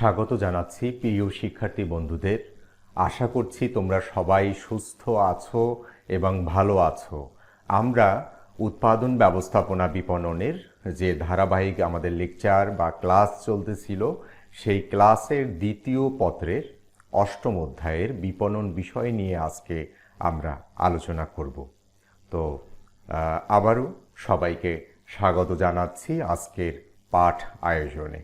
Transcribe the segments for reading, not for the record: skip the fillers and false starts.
স্বাগত জানাচ্ছি প্রিয় শিক্ষার্থী বন্ধুদের। আশা করছি তোমরা সবাই সুস্থ আছো এবং ভালো আছো। আমরা উৎপাদন ব্যবস্থাপনা বিপণনের যে ধারাবাহিক আমাদের লেকচার বা ক্লাস চলতেছিল, সেই ক্লাসের দ্বিতীয় পত্রের অষ্টম অধ্যায়ের বিপণন বিষয় নিয়ে আজকে আমরা আলোচনা করব। তো আবারও সবাইকে স্বাগত জানাচ্ছি আজকের পাঠ আয়োজনে।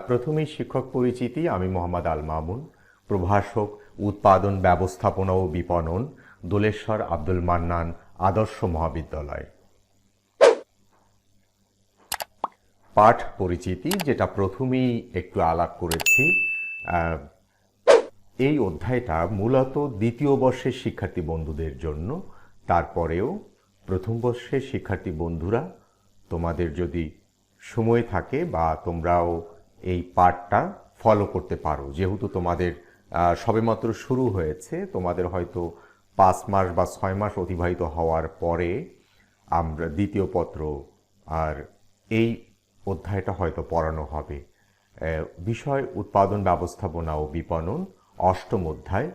প্রথমেই শিক্ষক পরিচিতি। আমি মোহাম্মদ আল মামুন, প্রভাষক উৎপাদন ব্যবস্থাপনা ও বিপণন, দোলেশ্বর আব্দুল মান্নান আদর্শ মহাবিদ্যালয়। পাঠ পরিচিতি, যেটা প্রথমেই একটু আলাপ করেছি। এই অধ্যায়টা মূলত দ্বিতীয় বর্ষের শিক্ষার্থী বন্ধুদের জন্য। তারপরেও প্রথম বর্ষের শিক্ষার্থী বন্ধুরা, তোমাদের যদি সময় থাকে বা তোমরাও এই পাঠটা ফলো করতে পারো, যেহেতু তোমাদের সবেমাত্র শুরু হয়েছে, তোমাদের হয়তো 5 মাস বা 6 মাস অতিবাহিত হওয়ার পরে আমরা দ্বিতীয় পত্র আর এই অধ্যায়টা হয়তো পড়ানো হবে। বিষয় উৎপাদন ব্যবস্থাপনা ও বিপণন, অষ্টম অধ্যায়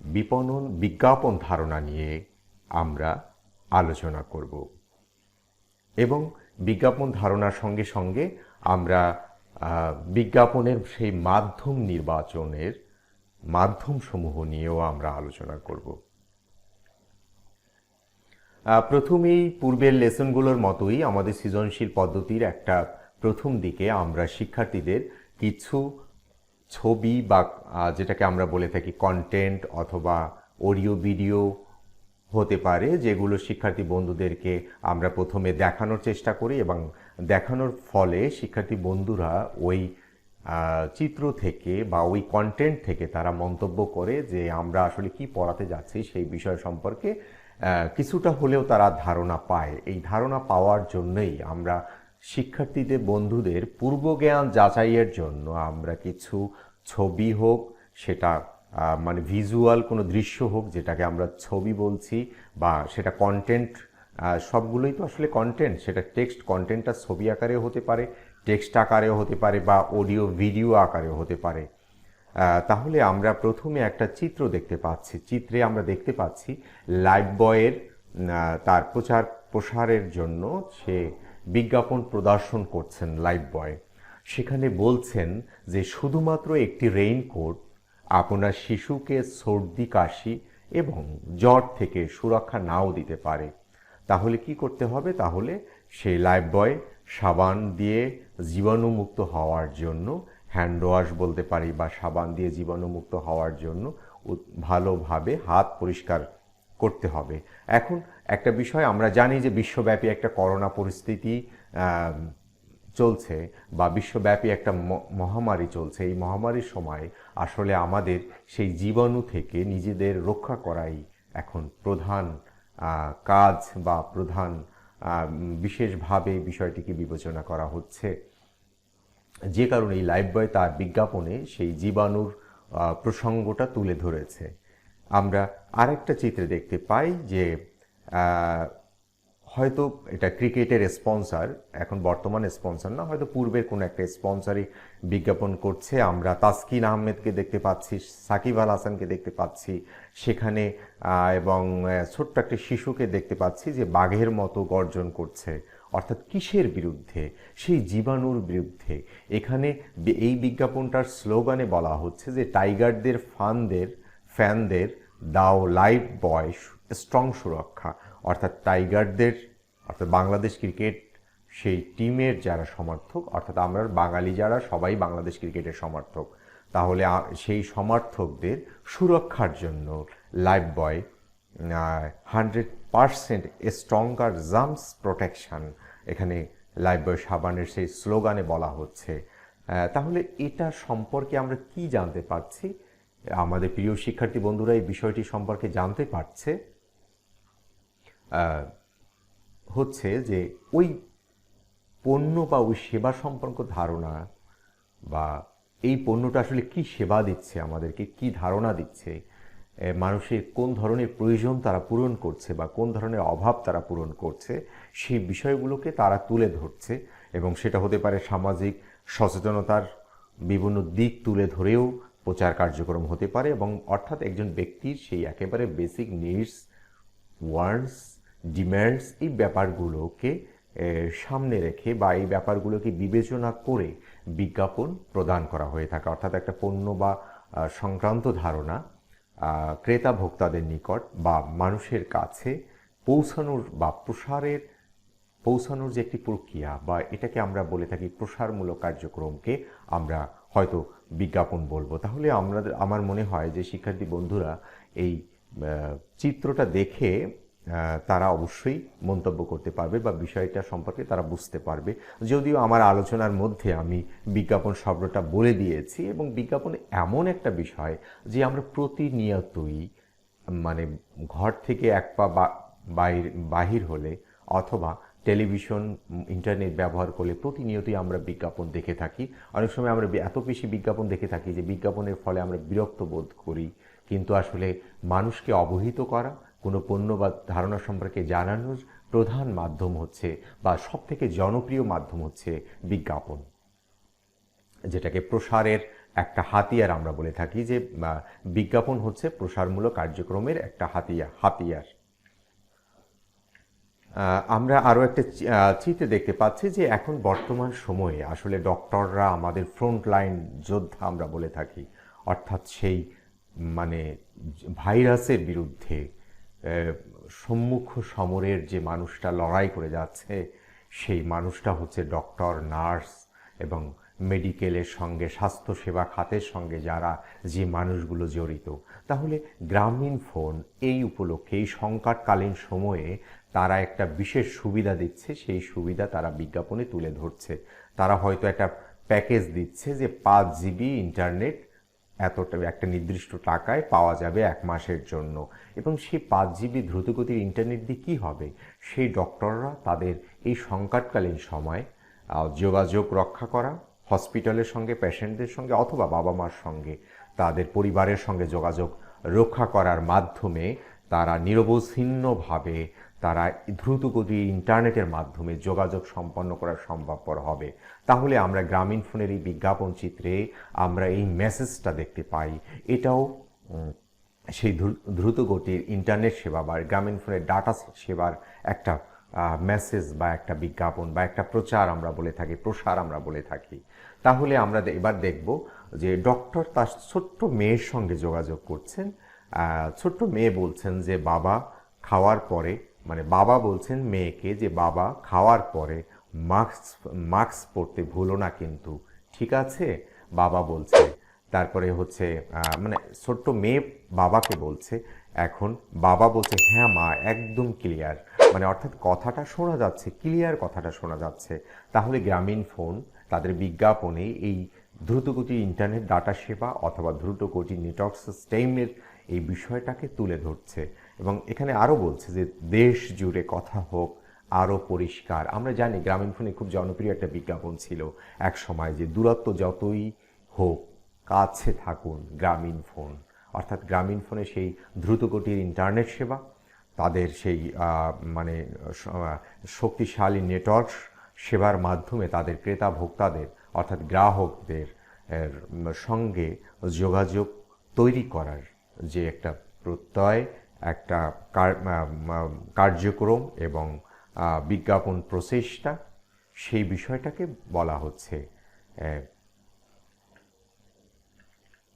বিপণন বিজ্ঞাপন ধারণা নিয়ে আমরা আলোচনা করব এবং বিজ্ঞাপন ধারণার সঙ্গে সঙ্গে আমরা বিজ্ঞাপনের সেই মাধ্যম নির্বাচনের মাধ্যমসমূহ নিয়েও আমরা আলোচনা করব। প্রথমেই পূর্বের লেসনগুলোর মতোই আমাদের সৃজনশীল পদ্ধতির একটা প্রথম দিকে আমরা শিক্ষার্থীদের কিছু ছবি বা যেটাকে আমরা বলে থাকি কন্টেন্ট অথবা অডিও ভিডিও হতে পারে, যেগুলো শিক্ষার্থী বন্ধুদেরকে আমরা প্রথমে দেখানোর চেষ্টা করি এবং দেখানোর ফলে শিক্ষার্থী বন্ধুরা ওই চিত্র থেকে বা ওই কন্টেন্ট থেকে তারা মন্তব্য করে যে আমরা আসলে কি পড়াতে যাচ্ছি সেই বিষয় সম্পর্কে কিছুটা হলেও তারা ধারণা পায়। এই ধারণা পাওয়ার জন্যই আমরা শিক্ষার্থীদের বন্ধুদের পূর্বজ্ঞান যাচাইয়ের জন্য আমরা কিছু ছবি হোক, সেটা মানে ভিজুয়াল কোনো দৃশ্য হোক, যেটাকে আমরা ছবি বলছি, বা সেটা কন্টেন্ট, সবগুলোই তো আসলে কন্টেন্ট। সেটা টেক্সট কন্টেন্টটা ছবি আকারেও হতে পারে, টেক্সট আকারেও হতে পারে, বা অডিও ভিডিও আকারেও হতে পারে। তাহলে আমরা প্রথমে একটা চিত্র দেখতে পাচ্ছি। চিত্রে আমরা দেখতে পাচ্ছি লাইফ বয়ের তার প্রচার প্রসারের জন্য সে বিজ্ঞাপন প্রদর্শন করছেন লাইফ বয়। সেখানে বলছেন যে শুধুমাত্র একটি রেইনকোট আপনার শিশুকে সর্দি কাশি এবং জ্বর থেকে সুরক্ষা নাও দিতে পারে। তাহলে কি করতে হবে? তাহলে সেই লাইফ বয় সাবান দিয়ে জীবাণুমুক্ত হওয়ার জন্য, হ্যান্ড ওয়াশ বলতে পারি, বা সাবান দিয়ে জীবাণুমুক্ত হওয়ার জন্য ভালোভাবে হাত পরিষ্কার করতে হবে। এখন একটা বিষয় আমরা জানি যে বিশ্বব্যাপী একটা করোনা পরিস্থিতি চলছে বা বিশ্বব্যাপী একটা মহামারী চলছে। এই মহামারীর সময় আসলে আমাদের সেই জীবাণু থেকে নিজেদের রক্ষা করাই এখন প্রধান কাজ বা প্রধান বিশেষভাবে বিষয়টিকে বিবেচনা করা হচ্ছে। যে কারণে এই লাইফ বয় তার বিজ্ঞাপনে সেই জীবাণুর প্রসঙ্গটা তুলে ধরেছে। আমরা আরেকটা চিত্রে দেখতে পাই যে হয়তো এটা ক্রিকেটের স্পন্সর, এখন বর্তমান স্পন্সর না, হয়তো পূর্বের কোনো একটা স্পন্সরই বিজ্ঞাপন করছে। আমরা তাসকিন আহমেদকে দেখতে পাচ্ছি, সাকিব আল হাসানকে দেখতে পাচ্ছি সেখানে, এবং ছোট্ট একটা শিশুকে দেখতে পাচ্ছি যে বাঘের মতো গর্জন করছে। অর্থাৎ কিসের বিরুদ্ধে? সেই জীবাণুর বিরুদ্ধে। এখানে এই বিজ্ঞাপনটার স্লোগানে বলা হচ্ছে যে টাইগারদের ফ্যানদের দাও লাইফ বয় স্ট্রং সুরক্ষা। অর্থাৎ টাইগারদের, অর্থাৎ বাংলাদেশ ক্রিকেট সেই টিমের যারা সমর্থক, অর্থাৎ আমরা বাঙালি যারা সবাই বাংলাদেশ ক্রিকেটের সমর্থক, তাহলে সেই সমর্থকদের সুরক্ষার জন্য লাইফ বয় 100% স্ট্রঙ্গার জার্মস প্রোটেকশন, এখানে লাইফ বয় সাবানের সেই স্লোগানে বলা হচ্ছে। তাহলে এটা সম্পর্কে আমরা কি জানতে পারছি? আমাদের প্রিয় শিক্ষার্থী বন্ধুরা এই বিষয়টি সম্পর্কে জানতে পারছে হচ্ছে যে ওই পণ্য বা ওই সেবা সম্পর্ক ধারণা, বা এই পণ্যটা আসলে কি সেবা দিচ্ছে, আমাদেরকে কি ধারণা দিচ্ছে, মানুষের কোন ধরনের প্রয়োজন তারা পূরণ করছে বা কোন ধরনের অভাব তারা পূরণ করছে, সেই বিষয়গুলোকে তারা তুলে ধরছে। এবং সেটা হতে পারে সামাজিক সচেতনতার বিভিন্ন দিক তুলে ধরেও প্রচার কার্যক্রম হতে পারে, এবং অর্থাৎ একজন ব্যক্তির সেই একেবারে বেসিক নিডস, ওয়ান্টস, ডিম্যান্ডস, এই ব্যাপারগুলোকে সামনে রেখে বা এই ব্যাপারগুলোকে বিবেচনা করে বিজ্ঞাপন প্রদান করা হয়ে থাকে। অর্থাৎ একটা পণ্য বা সংক্রান্ত ধারণা ক্রেতা ভোক্তাদের নিকট বা মানুষের কাছে পৌঁছানোর বা পৌঁছানোর যে একটি প্রক্রিয়া, বা এটাকে আমরা বলে থাকি প্রসারমূলক কার্যক্রমকে আমরা হয়তো বিজ্ঞাপন বলবো। তাহলে আমার মনে হয় যে শিক্ষার্থী বন্ধুরা এই চিত্রটা দেখে তারা অবশ্যই মন্তব্য করতে পারবে বা বিষয়টা সম্পর্কে তারা বুঝতে পারবে। যদিও আমার আলোচনার মধ্যে আমি বিজ্ঞাপন শব্দটা বলে দিয়েছি, এবং বিজ্ঞাপন এমন একটা বিষয় যে আমরা প্রতিনিয়তই মানে ঘর থেকে এক পা বাহির হলে অথবা টেলিভিশন, ইন্টারনেট ব্যবহার করলে প্রতিনিয়তই আমরা বিজ্ঞাপন দেখে থাকি। অনেক সময় আমরা এত বেশি বিজ্ঞাপন দেখে থাকি যে বিজ্ঞাপনের ফলে আমরা বিরক্ত বোধ করি। কিন্তু আসলে মানুষকে অবহিত করা, কোনো পণ্য বা ধারণা সম্পর্কে জানানোর প্রধান মাধ্যম হচ্ছে বা সবথেকে জনপ্রিয় মাধ্যম হচ্ছে বিজ্ঞাপন, যেটাকে প্রসারের একটা হাতিয়ার আমরা বলে থাকি। যে বিজ্ঞাপন হচ্ছে প্রসারমূলক কার্যক্রমের একটা হাতিয়ার। আমরা আরও একটা চিত্রে দেখতে পাচ্ছি যে এখন বর্তমান সময়ে আসলে ডক্টররা আমাদের ফ্রন্টলাইন যোদ্ধা আমরা বলে থাকি। অর্থাৎ সেই মানে ভাইরাসের বিরুদ্ধে সম্মুখ সমরের যে মানুষটা লড়াই করে যাচ্ছে, সেই মানুষটা হচ্ছে ডক্টর, নার্স এবং মেডিকেলের সঙ্গে, স্বাস্থ্যসেবা খাতের সঙ্গে যারা যে মানুষগুলো জড়িত। তাহলে গ্রামীণ ফোন এই উপলক্ষে, এই সংকটকালীন সময়ে তারা একটা বিশেষ সুবিধা দিচ্ছে, সেই সুবিধা তারা বিজ্ঞাপনে তুলে ধরছে। তারা হয়তো একটা প্যাকেজ দিচ্ছে যে 5 জিবি ইন্টারনেট এতটা একটা নির্দিষ্ট টাকায় পাওয়া যাবে 1 মাসের জন্য। এবং সেই 5 জিবি দ্রুতগতির ইন্টারনেট দিয়ে কী হবে? সেই ডক্টররা তাদের এই সংকটকালীন সময় যোগাযোগ রক্ষা করা, হসপিটালের সঙ্গে, পেশেন্টদের সঙ্গে অথবা বাবা মার সঙ্গে, তাদের পরিবারের সঙ্গে যোগাযোগ রক্ষা করার মাধ্যমে তারা নিরবচ্ছিন্নভাবে তারা দ্রুতগতির ইন্টারনেটের মাধ্যমে যোগাযোগ সম্পন্ন করা সম্ভবপর হবে। তাহলে আমরা গ্রামীণ ফোনের এই বিজ্ঞাপন চিত্রে আমরা এই মেসেজটা দেখতে পাই। এটাও সেই দ্রুতগতির ইন্টারনেট সেবা বা গ্রামীণ ফোনের ডাটা সেবার একটা মেসেজ বা একটা বিজ্ঞাপন বা একটা প্রচার আমরা বলে থাকি, প্রসার আমরা বলে থাকি। তাহলে আমরা এবার দেখব যে ডক্টর তার ছোট্ট মেয়ের সঙ্গে যোগাযোগ করছেন। ছোট্ট মেয়ে বলছেন যে বাবা খাওয়ার পরে, মানে বাবা বলছেন মেয়েকে যে বাবা খাওয়ার পরে মাস্ক পরতে ভুলো না কিন্তু, ঠিক আছে? বাবা বলছে। তারপরে হচ্ছে মানে ছোট্ট মেয়ে বাবাকে বলছে, এখন বাবা বলছে হ্যাঁ মা, একদম ক্লিয়ার, মানে অর্থাৎ কথাটা শোনা যাচ্ছে, ক্লিয়ার কথাটা শোনা যাচ্ছে। তাহলে গ্রামীণ ফোন তাদের বিজ্ঞাপনে এই দ্রুতগতি ইন্টারনেট ডাটা সেবা অথবা দ্রুতগতি নেটওয়ার্ক সিস্টেমের এই বিষয়টাকে তুলে ধরছে। এবং এখানে আরও বলছে যে দেশ জুড়ে কথা হোক আরও পরিষ্কার। আমরা জানি গ্রামীণ ফোনে খুব জনপ্রিয় একটা বিজ্ঞাপন ছিল এক সময়, যে দূরত্ব যতই হোক কাছে থাকুন গ্রামীণ ফোন। অর্থাৎ গ্রামীণ ফোনে সেই দ্রুতগতির ইন্টারনেট সেবা, তাদের সেই মানে শক্তিশালী নেটওয়ার্ক সেবার মাধ্যমে তাদের ক্রেতা ভোক্তাদের অর্থাৎ গ্রাহকদের সঙ্গে যোগাযোগ তৈরি করার যে একটা প্রত্যয়, একটা কার্যক্রম এবং বিজ্ঞাপন প্রচেষ্টা, সেই বিষয়টাকে বলা হচ্ছে।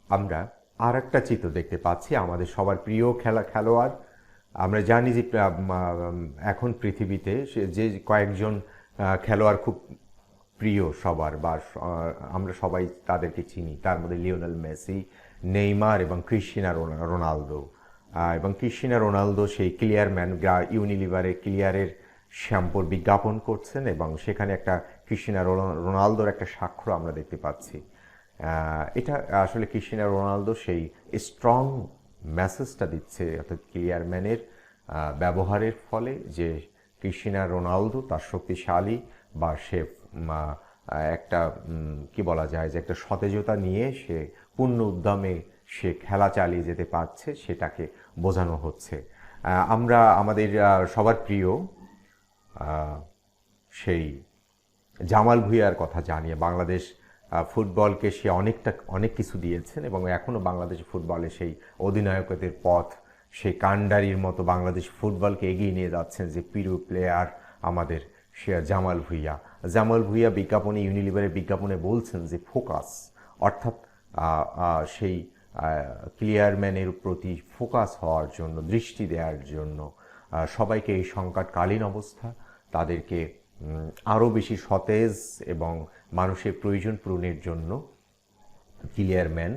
আমরা আর একটা চিত্র দেখতে পাচ্ছি, আমাদের সবার প্রিয় খেলোয়াড়। আমরা জানি যে এখন পৃথিবীতে যে কয়েকজন খেলোয়াড় খুব প্রিয় সবার, বা আমরা সবাই তাদেরকে চিনি, তার মধ্যে লিওনেল মেসি, নেইমার এবং ক্রিস্টিয়ানো রোনালদো। এবং ক্রিস্টিয়ানো রোনালদো সেই ক্লিয়ার ইউনিলিভারের ক্লিয়ারের শ্যাম্পুর বিজ্ঞাপন করছেন, এবং সেখানে একটা ক্রিস্টিয়ানো রোনালদোর একটা স্বাক্ষর আমরা দেখতে পাচ্ছি। এটা আসলে ক্রিস্টিয়ানো রোনালদো সেই স্ট্রং মেসেজটা দিচ্ছে, অর্থাৎ ক্লিয়ার ম্যানের ব্যবহারের ফলে যে ক্রিস্টিয়ানো রোনালদো তার শক্তিশালী বা সে একটা কি বলা যায় যে একটা সতেজতা নিয়ে সে পূর্ণ উদ্যমে সে খেলা চালিয়ে যেতে পারছে সেটাকে বোঝানো হচ্ছে। আমরা আমাদের সবার প্রিয় সেই জামাল ভুঁইয়ার কথা জানিয়ে বাংলাদেশ ফুটবলকে সে অনেক কিছু দিয়েছেন এবং এখনও বাংলাদেশ ফুটবলে সেই অধিনায়কদের পথ সেই কান্ডারির মতো বাংলাদেশ ফুটবলকে এগিয়ে নিয়ে যাচ্ছেন যে প্রিয় প্লেয়ার আমাদের সে জামাল ভুঁইয়া বিজ্ঞাপনে ইউনিলিভারের বিজ্ঞাপনে বলছেন যে ফোকাস, অর্থাৎ সেই ক্লিয়ারম্যানের প্রতি ফোকাস হওয়ার জন্য, দৃষ্টি দেওয়ার জন্য সবাইকে এই সংকটকালীন অবস্থা তাদেরকে আরও বেশি সতেজ এবং মানুষের প্রয়োজন পূরণের জন্য ক্লিয়ারম্যান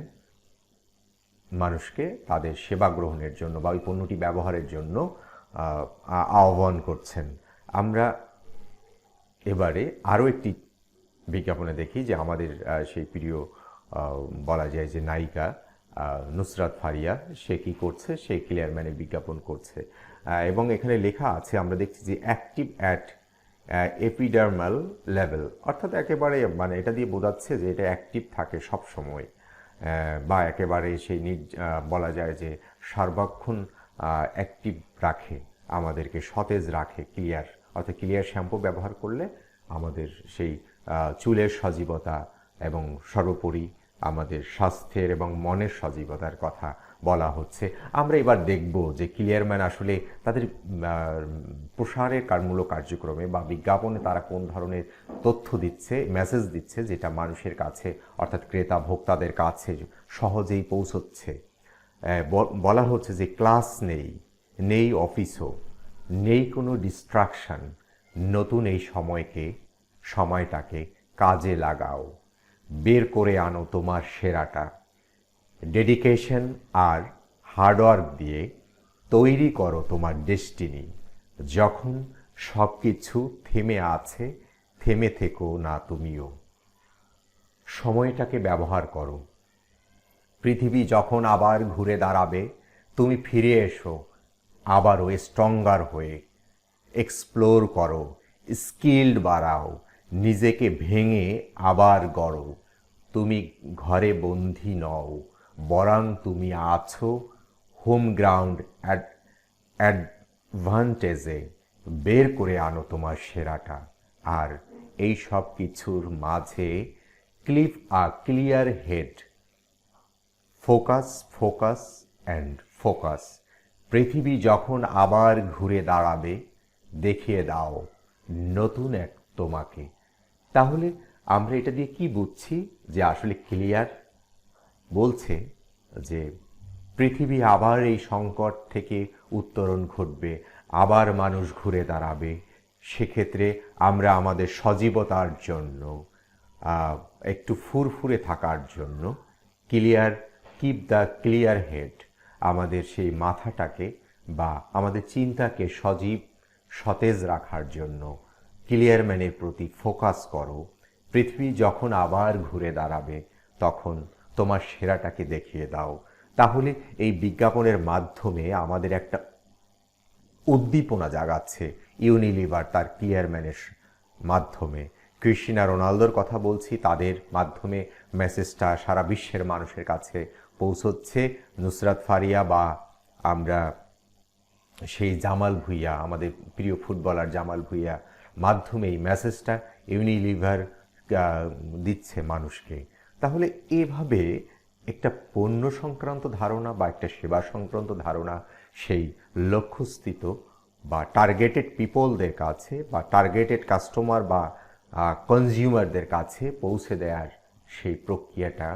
মানুষকে তাদের সেবা গ্রহণের জন্য বা ওই পণ্যটি ব্যবহারের জন্য আহ্বান করছেন। আমরা এবারে আরও একটি বিজ্ঞাপনে দেখি যে আমাদের সেই প্রিয় বলা যায় যে নায়িকা নুসরাত ফারিয়া সে কী করছে, সে ক্লিয়ারম্যানের বিজ্ঞাপন করছে এবং এখানে লেখা আছে আমরা দেখছি যে অ্যাক্টিভ অ্যাট এপিডার্মাল লেভেল, অর্থাৎ একেবারে মানে এটা দিয়ে বোঝাচ্ছে যে এটা অ্যাক্টিভ থাকে সব সময় বা একেবারে সেই বলা যায় যে সার্বক্ষণ অ্যাক্টিভ রাখে, আমাদেরকে সতেজ রাখে ক্লিয়ার, অর্থাৎ ক্লিয়ার শ্যাম্পু ব্যবহার করলে আমাদের সেই চুলের সজীবতা এবং সর্বোপরি আমাদের স্বাস্থ্যের এবং মনের সজীবতার কথা বলা হচ্ছে। আমরা এবার দেখব যে ক্লিয়ারম্যান আসলে তাদের প্রসারের মূলক কার্যক্রমে বা বিজ্ঞাপনে তারা কোন ধরনের তথ্য দিচ্ছে, মেসেজ দিচ্ছে যেটা মানুষের কাছে অর্থাৎ ক্রেতা ভোক্তাদের কাছে সহজেই পৌঁছচ্ছে। বলা হচ্ছে যে ক্লাস নেই অফিসও, নেই কোনো ডিস্ট্রাকশন, নতুন এই সময়টাকে কাজে লাগাও, বের করে আনো তোমার সেরাটা, ডেডিকেশন আর হার্ডওয়ার্ক দিয়ে তৈরি করো তোমার ডেস্টিনি। যখন সব কিছু থেমে আছে, থেমে থেকো না তুমিও, সময়টাকে ব্যবহার করো। পৃথিবী যখন আবার ঘুরে দাঁড়াবে, তুমি ফিরে এসো আবারও স্ট্রঙ্গার হয়ে, এক্সপ্লোর করো, স্কিল্ড বাড়াও, নিজেকে ভেঙে আবার গড়ো। তুমি ঘরে বন্দী নও, বরং তুমি আছো হোম গ্রাউন্ড অ্যাডভান্টেজে, বের করে আনো তোমার সেরাটা। আর এই সব কিছুর মাঝে ক্লিয়ার হেড, ফোকাস অ্যান্ড পৃথিবী যখন আবার ঘুরে দাঁড়াবে, দেখিয়ে দাও নতুন এক তোমাকে। তাহলে আমরা এটা দিয়ে কি বুঝছি যে আসলে ক্লিয়ার বলছে যে পৃথিবী আবার এই সংকট থেকে উত্তরণ ঘটবে, আবার মানুষ ঘুরে দাঁড়াবে। সেক্ষেত্রে আমরা আমাদের সজীবতার জন্য, একটু ফুরফুরে থাকার জন্য কিপ দ্য ক্লিয়ার হেড, আমাদের সেই মাথাটাকে বা আমাদের চিন্তাকে সতেজ রাখার জন্য ক্লিয়ারম্যানের প্রতি ফোকাস করো। পৃথিবী যখন আবার ঘুরে দাঁড়াবে তখন তোমার সেরাটাকে দেখিয়ে দাও। তাহলে এই বিজ্ঞাপনের মাধ্যমে আমাদের একটা উদ্দীপনা জাগাচ্ছে ইউনিলিভার তার ক্লিয়ারম্যানের মাধ্যমে। ক্রিস্টিয়ানো রোনালদোর কথা বলছি, তাদের মাধ্যমে মেসেজটা সারা বিশ্বের মানুষের কাছে পৌঁছচ্ছে। নুসরাত ফারিয়া বা আমরা সেই জামাল ভুঁইয়া, আমাদের প্রিয় ফুটবলার জামাল ভুঁইয়া মাধ্যমে এই মেসেজটা ইউনিলিভার দিচ্ছে মানুষকে। তাহলে এভাবে একটা পণ্য সংক্রান্ত ধারণা বা একটা সেবা সংক্রান্ত ধারণা সেই লক্ষ্যস্থিত বা টার্গেটেড পিপলদের কাছে বা টার্গেটেড কাস্টমার বা কনজিউমারদের কাছে পৌঁছে দেওয়ার সেই প্রক্রিয়াটা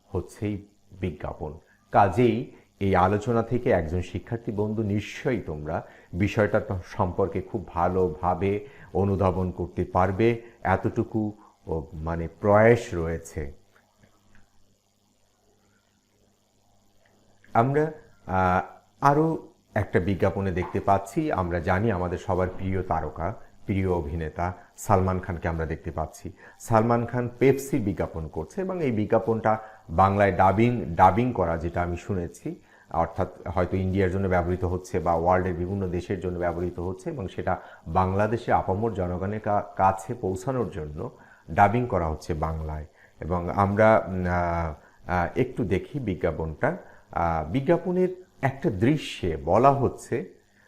হচ্ছেই বিজ্ঞাপন। কাজেই এই আলোচনা থেকে একজন শিক্ষার্থী বন্ধু নিশ্চয়ই তোমরা বিষয়টা সম্পর্কে খুব ভালোভাবে অনুধাবন করতে পারবে, এতটুকু মানে প্রয়াস রয়েছে। আমরা আরও একটা বিজ্ঞাপনে দেখতে পাচ্ছি, আমরা জানি আমাদের সবার প্রিয় তারকা, প্রিয় অভিনেতা সালমান খানকে আমরা দেখতে পাচ্ছি। সালমান খান পেপসির বিজ্ঞাপন করছে এবং এই বিজ্ঞাপনটা বাংলায় ডাবিং করা, যেটা আমি শুনেছি, অর্থাৎ হয়তো ইন্ডিয়ার জন্য ব্যবহৃত হচ্ছে বা ওয়ার্ল্ডের বিভিন্ন দেশের জন্য ব্যবহৃত হচ্ছে এবং সেটা বাংলাদেশে আপামর জনগণের কাছে পৌঁছানোর জন্য ডাবিং করা হচ্ছে বাংলায়। এবং আমরা একটু দেখি বিজ্ঞাপনটা। বিজ্ঞাপনের একটা দৃশ্যে বলা হচ্ছে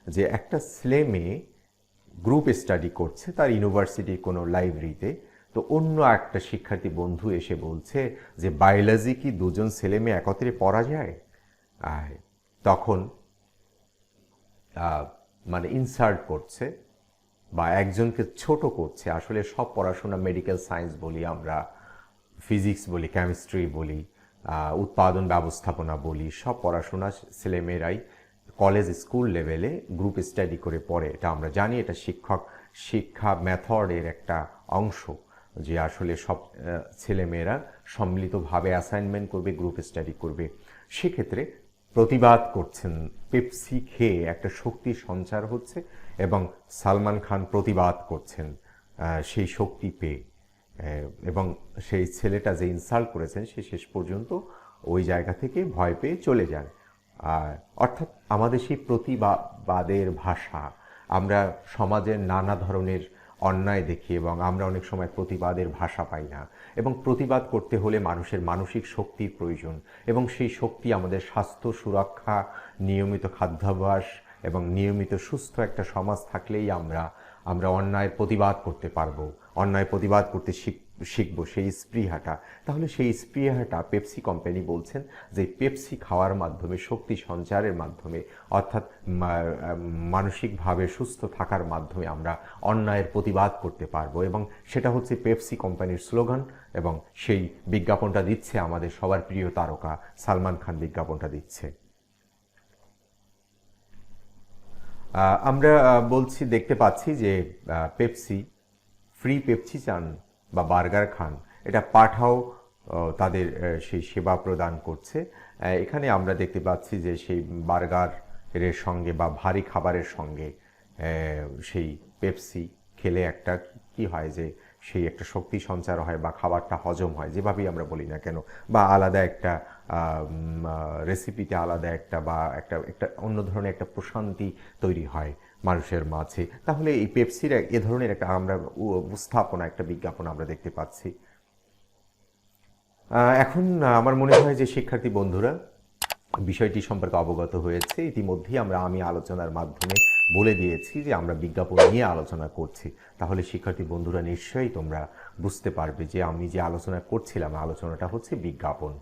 যে একটা ছেলে মেয়ে গ্রুপ স্টাডি করছে তার ইউনিভার্সিটির কোনো লাইব্রেরিতে। তো অন্য একটা শিক্ষার্থী বন্ধু এসে বলছে যে বায়োলজি কি দুজন ছেলে মেয়ে একত্রে পড়া যায়? তখন মানে ইনসার্ট করছে বা একজনকে ছোট করছে। আসলে সব পড়াশোনা, মেডিকেল সায়েন্স বলি আমরা, ফিজিক্স বলি, কেমিস্ট্রি বলি, উৎপাদন ব্যবস্থাপনা বলি, সব পড়াশোনা ছেলেমেয়েরাই কলেজ স্কুল লেভেলে গ্রুপ স্টাডি করে পড়ে। এটা আমরা জানি, এটা শিক্ষা মেথডের একটা অংশ যে আসলে সব ছেলেমেয়েরা সম্মিলিতভাবে অ্যাসাইনমেন্ট করবে, গ্রুপ স্টাডি করবে। সেক্ষেত্রে প্রতিবাদ করছেন, পেপসি খেয়ে একটা শক্তি সঞ্চার হচ্ছে এবং সালমান খান প্রতিবাদ করছেন সেই শক্তি পেয়ে। এবং সেই ছেলেটা যে ইনসাল্ট করেছেন সে শেষ পর্যন্ত ওই জায়গা থেকে ভয় পেয়ে চলে যান। অর্থাৎ আমাদের সেই প্রতিবাদের ভাষা, আমরা সমাজের নানা ধরনের অন্যায় দেখি এবং আমরা অনেক সময় প্রতিবাদের ভাষা পাই না। এবং প্রতিবাদ করতে হলে মানুষের মানসিক শক্তির প্রয়োজন, এবং সেই শক্তি আমাদের স্বাস্থ্য সুরক্ষা, নিয়মিত খাদ্যাভ্যাস এবং নিয়মিত সুস্থ একটা সমাজ থাকলেই আমরা অন্যায়ের প্রতিবাদ করতে পারবো, অন্যায় প্রতিবাদ করতে শিখবো সেই স্পৃহাটা। তাহলে সেই স্পৃহাটা পেপসি কোম্পানি বলছেন যে পেপসি খাওয়ার মাধ্যমে, শক্তি সঞ্চারের মাধ্যমে, অর্থাৎ মানসিকভাবে সুস্থ থাকার মাধ্যমে আমরা অন্যায়ের প্রতিবাদ করতে পারবো। এবং সেটা হচ্ছে পেপসি কোম্পানির স্লোগান, এবং সেই বিজ্ঞাপনটা দিচ্ছে আমাদের সবার প্রিয় তারকা সালমান খান বিজ্ঞাপনটা দিচ্ছে। আমরা দেখতে পাচ্ছি যে পেপসি ফ্রি পেপসি চান বা বার্গার খান, এটা পাঠাও তাদের সেই সেবা প্রদান করছে। এখানে আমরা দেখতে পাচ্ছি যে সেই বার্গারের সঙ্গে বা ভারী খাবারের সঙ্গে সেই পেপসি খেলে একটা কি হয় যে সেই একটা শক্তি সঞ্চার হয় বা খাবারটা হজম হয়, যেভাবেই আমরা বলি না কেন, বা আলাদা একটা রেসিপিতে আলাদা একটা বা একটা অন্য ধরনের একটা প্রশান্তি তৈরি হয় মানুষের মাঝে। তাহলে এই পেপসির এ ধরনের একটা আমরা উপস্থাপনা, একটা বিজ্ঞাপন আমরা দেখতে পাচ্ছি। এখন আমার মনে হয় যে শিক্ষার্থী বন্ধুরা বিষয়টি সম্পর্কে অবগত হয়েছে। ইতিমধ্যেই আমি আলোচনার মাধ্যমে বলে দিয়েছি যে আমরা বিজ্ঞাপন নিয়ে আলোচনা করছি। তাহলে শিক্ষার্থী বন্ধুরা নিশ্চয়ই তোমরা বুঝতে পারবে যে আমি যে আলোচনা করছিলাম, আলোচনাটা হচ্ছে বিজ্ঞাপন।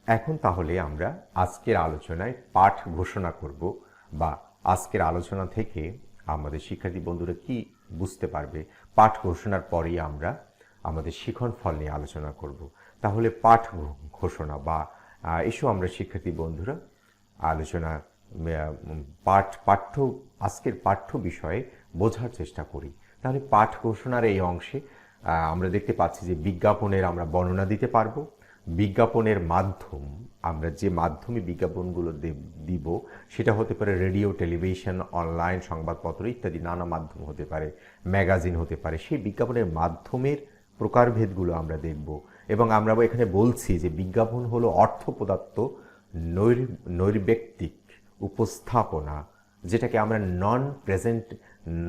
এখন তাহলে আমরা আজকের আলোচনায় পাঠ ঘোষণা করব, বা আজকের আলোচনা থেকে আমাদের শিক্ষার্থী বন্ধুরা কি বুঝতে পারবে। পাঠ ঘোষণার পরেই আমরা আমাদের শিখন ফল নিয়ে আলোচনা করব। তাহলে পাঠ ঘোষণা বা এসো আমরা শিক্ষার্থী বন্ধুরা আলোচনা আজকের পাঠ্য বিষয়ে বোঝার চেষ্টা করি। তাহলে পাঠ ঘোষণার এই অংশে আমরা দেখতে পাচ্ছি যে বিজ্ঞাপনের আমরা বর্ণনা দিতে পারবো। বিজ্ঞাপনের মাধ্যম, আমরা যে মাধ্যমে বিজ্ঞাপনগুলো দিব সেটা হতে পারে রেডিও, টেলিভিশন, অনলাইন, সংবাদপত্র ইত্যাদি নানা মাধ্যম হতে পারে, ম্যাগাজিন হতে পারে। সেই বিজ্ঞাপনের মাধ্যমের প্রকারভেদগুলো আমরা দেখব। এবং আমরা এখানে বলছি যে বিজ্ঞাপন হলো অর্থ প্রদত্ত নৈর্ব্যক্তিক উপস্থাপনা, যেটাকে আমরা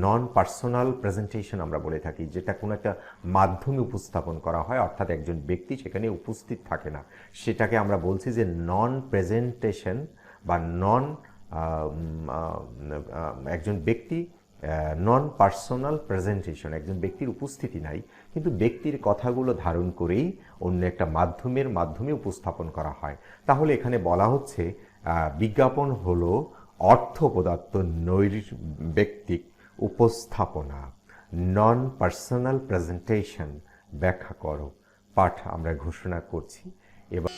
নন পার্সোনাল প্রেজেন্টেশন আমরা বলে থাকি, যেটা কোনো একটা মাধ্যমে উপস্থাপন করা হয়, অর্থাৎ একজন ব্যক্তি সেখানে উপস্থিত থাকে না। সেটাকে আমরা বলছি যে নন প্রেজেন্টেশন বা একজন ব্যক্তি নন পার্সোনাল প্রেজেন্টেশন, একজন ব্যক্তির উপস্থিতি নাই, কিন্তু ব্যক্তির কথাগুলো ধারণ করেই অন্য একটা মাধ্যমে উপস্থাপন করা হয়। তাহলে এখানে বলা হচ্ছে বিজ্ঞাপন হলো অর্থ প্রদত্ত নৈর্ব্যক্তিক উপস্থাপনা, নন পার্সোনাল প্রেজেন্টেশন। ব্যাখ্যা করো। পাঠ আমরা ঘোষণা করছি এবার।